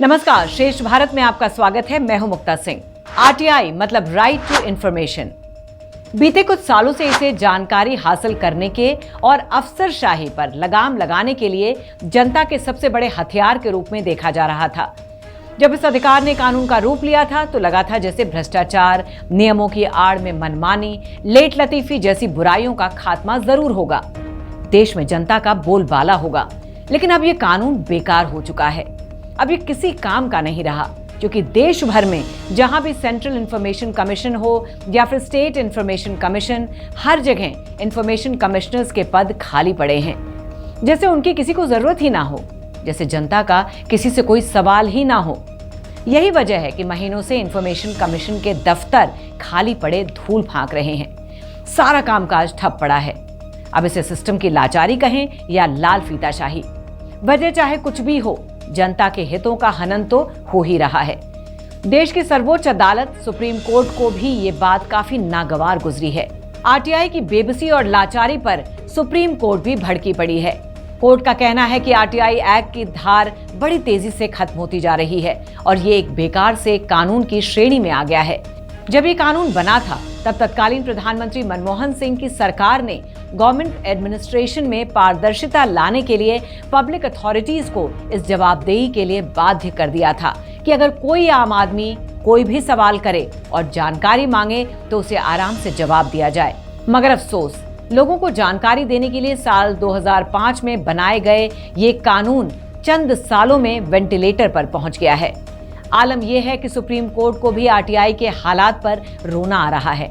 नमस्कार, श्रेष्ठ भारत में आपका स्वागत है। मैं हूं मुक्ता सिंह। आरटीआई मतलब राइट टू इंफॉर्मेशन। बीते कुछ सालों से इसे जानकारी हासिल करने के और अफसरशाही पर लगाम लगाने के लिए जनता के सबसे बड़े हथियार के रूप में देखा जा रहा था। जब इस अधिकार ने कानून का रूप लिया था तो लगा था जैसे भ्रष्टाचार, नियमों की आड़ में मनमानी, लेट लतीफी जैसी बुराइयों का खात्मा जरूर होगा, देश में जनता का बोलबाला होगा। लेकिन अब ये कानून बेकार हो चुका है। अब ये किसी काम का नहीं रहा, क्योंकि देश भर में जहां भी सेंट्रल इंफॉर्मेशन कमीशन हो या फिर स्टेट इंफॉर्मेशन कमीशन, हर जगह इंफॉर्मेशन कमिश्नर्स के पद खाली पड़े हैं। जैसे उनकी किसी को जरूरत ही ना हो, जैसे जनता का किसी से कोई सवाल ही ना हो। यही वजह है कि महीनों से इंफॉर्मेशन कमीशन के दफ्तर खाली पड़े धूल फांक रहे हैं। सारा कामकाज ठप पड़ा है। अब इसे सिस्टम की लाचारी कहें या लाल फीताशाही, वजह चाहे कुछ भी हो, जनता के हितों का हनन तो हो ही रहा है। देश की सर्वोच्च अदालत सुप्रीम कोर्ट को भी ये बात काफी नागवार गुजरी है। आरटीआई की बेबसी और लाचारी पर सुप्रीम कोर्ट भी भड़की पड़ी है। कोर्ट का कहना है कि आरटीआई एक्ट की धार बड़ी तेजी से खत्म होती जा रही है और ये एक बेकार से कानून की श्रेणी में आ गया है। जब ये कानून बना था तब तत्कालीन प्रधानमंत्री मनमोहन सिंह की सरकार ने गवर्नमेंट एडमिनिस्ट्रेशन में पारदर्शिता लाने के लिए पब्लिक अथॉरिटीज को इस जवाबदेही के लिए बाध्य कर दिया था कि अगर कोई आम आदमी कोई भी सवाल करे और जानकारी मांगे तो उसे आराम से जवाब दिया जाए। मगर अफसोस, लोगों को जानकारी देने के लिए साल 2005 में बनाए गए ये कानून चंद सालों में वेंटिलेटर पर पहुंच गया है। आलम यह है कि सुप्रीम कोर्ट को भी आरटीआई के हालात पर रोना आ रहा है।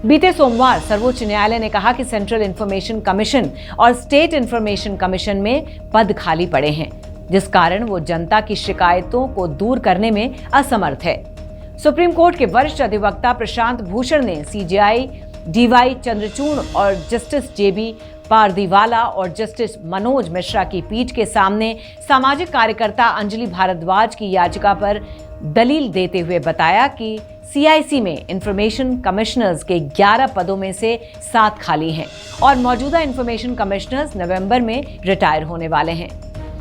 बीते सोमवार सर्वोच्च न्यायालय ने कहा कि सेंट्रल इंफॉर्मेशन कमीशन और स्टेट इंफॉर्मेशन कमीशन में पद खाली पड़े हैं, जिस कारण वो जनता की शिकायतों को दूर करने में असमर्थ है। सुप्रीम कोर्ट के वरिष्ठ अधिवक्ता प्रशांत भूषण ने सीजेआई डीवाई चंद्रचूड़ और जस्टिस जेबी पारदीवाला और जस्टिस मनोज मिश्रा की पीठ के सामने सामाजिक कार्यकर्ता अंजलि भारद्वाज की याचिका पर दलील देते हुए बताया कि सीआईसी में इंफॉर्मेशन कमिश्नर्स के 11 पदों में से 7 खाली हैं और मौजूदा इंफॉर्मेशन कमिश्नर्स नवंबर में रिटायर होने वाले हैं।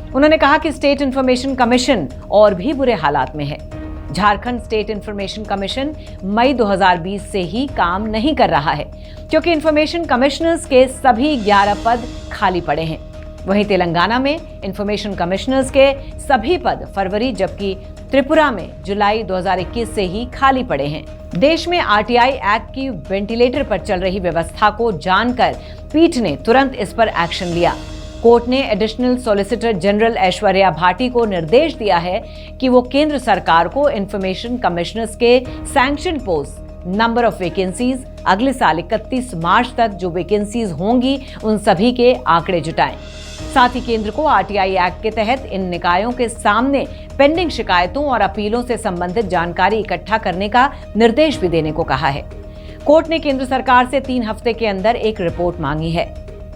उन्होंने कहा कि स्टेट इंफॉर्मेशन कमीशन और भी बुरे हालात में है। झारखंड स्टेट इंफॉर्मेशन कमीशन मई 2020 से ही काम नहीं कर रहा है, क्योंकि इंफॉर्मेशन कमिश्नर्स के सभी 11 पद खाली पड़े हैं। वहीं तेलंगाना में इंफॉर्मेशन कमिश्नर्स के सभी पद फरवरी, जबकि त्रिपुरा में जुलाई 2021 से ही खाली पड़े हैं। देश में आरटीआई एक्ट की वेंटिलेटर पर चल रही व्यवस्था को जानकर पीठ ने तुरंत इस पर एक्शन लिया। कोर्ट ने additional solicitor general Aishwarya Bhati को निर्देश दिया है कि वो केंद्र सरकार को इंफॉर्मेशन कमिश्नर्स के sanction post, number of vacancies, अगले साल 31 मार्च तक जो वैकेंसीज होंगी उन सभी के आंकड़े जुटाएं। साथ ही केंद्र को आरटीआई एक्ट के तहत इन निकायों के सामने पेंडिंग शिकायतों और अपीलों से संबंधित जानकारी इकट्ठा करने का निर्देश भी देने को कहा है। कोर्ट ने केंद्र सरकार से 3 हफ्ते के अंदर एक रिपोर्ट मांगी है।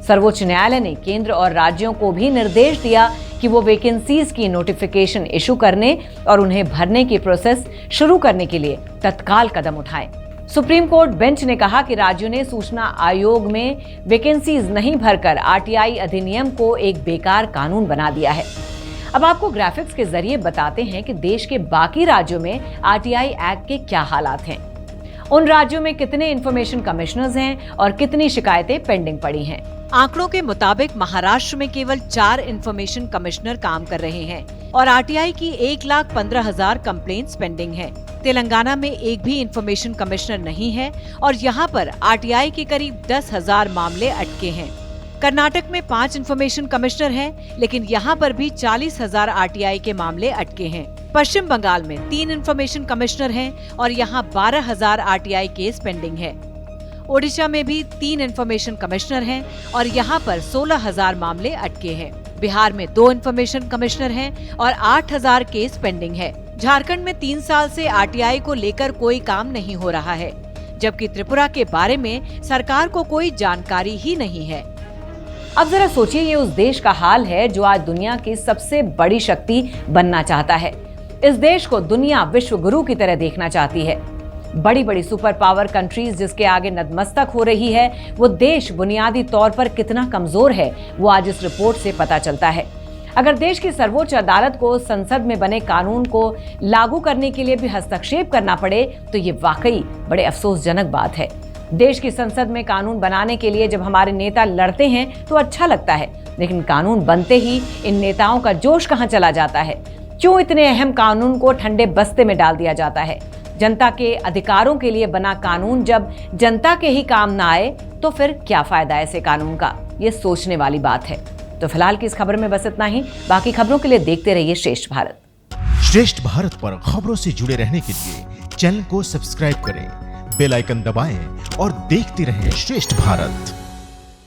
सर्वोच्च न्यायालय ने केंद्र और राज्यों को भी निर्देश दिया कि वो वैकेंसीज की नोटिफिकेशन इशू करने और उन्हें भरने की प्रोसेस शुरू करने के लिए तत्काल कदम उठाएं। सुप्रीम कोर्ट बेंच ने कहा कि राज्यों ने सूचना आयोग में वैकेंसीज नहीं भरकर आरटीआई अधिनियम को एक बेकार कानून बना दिया है। अब आपको ग्राफिक्स के जरिए बताते हैं कि देश के बाकी राज्यों में आरटीआई एक्ट के क्या हालात हैं। उन राज्यों में कितने इंफॉर्मेशन कमिश्नर्स हैं और कितनी शिकायतें पेंडिंग पड़ी हैं। आंकड़ों के मुताबिक महाराष्ट्र में केवल 4 इंफॉर्मेशन कमिश्नर काम कर रहे हैं और आरटीआई की 1,15,000 कंप्लेंट्स पेंडिंग हैं। तेलंगाना में एक भी इंफॉर्मेशन कमिश्नर नहीं है और यहाँ पर आरटीआई के करीब 10,000 मामले अटके हैं। कर्नाटक में 5 इंफॉर्मेशन कमिश्नर हैं, लेकिन यहाँ पर भी 40,000 आरटीआई के मामले अटके हैं। पश्चिम बंगाल में 3 इंफॉर्मेशन कमिश्नर हैं और यहाँ 12,000 आरटीआई केस पेंडिंग है। ओडिशा में भी 3 इंफॉर्मेशन कमिश्नर हैं और यहाँ पर 16,000 मामले अटके हैं। बिहार में 2 इंफॉर्मेशन कमिश्नर हैं और 8,000 केस पेंडिंग है। झारखंड में 3 साल से आरटीआई को लेकर कोई काम नहीं हो रहा है, जबकि त्रिपुरा के बारे में सरकार को कोई जानकारी ही नहीं है। अब जरा सोचिए, ये उस देश का हाल है जो आज दुनिया की सबसे बड़ी शक्ति बनना चाहता है। इस देश को दुनिया विश्व गुरु की तरह देखना चाहती है। बड़ी बड़ी सुपर पावर कंट्रीज जिसके आगे नतमस्तक हो रही है, वो देश बुनियादी तौर पर कितना कमजोर है वो आज इस रिपोर्ट से पता चलता है। अगर देश की सर्वोच्च अदालत को संसद में बने कानून को लागू करने के लिए भी हस्तक्षेप करना पड़े तो ये वाकई बड़े अफसोसजनक बात है। देश की संसद में कानून बनाने के लिए जब हमारे नेता लड़ते हैं तो अच्छा लगता है, लेकिन कानून बनते ही इन नेताओं का जोश कहां चला जाता है? क्यों इतने अहम कानून को ठंडे बस्ते में डाल दिया जाता है? जनता के अधिकारों के लिए बना कानून जब जनता के ही काम ना आए तो फिर क्या फायदा ऐसे कानून का? ये सोचने वाली बात है। तो फिलहाल की इस खबर में बस इतना ही। बाकी खबरों के लिए देखते रहिए श्रेष्ठ भारत। श्रेष्ठ भारत पर खबरों से जुड़े रहने के लिए चैनल को सब्सक्राइब करें, बेल आइकन दबाएं और देखते रहें श्रेष्ठ भारत।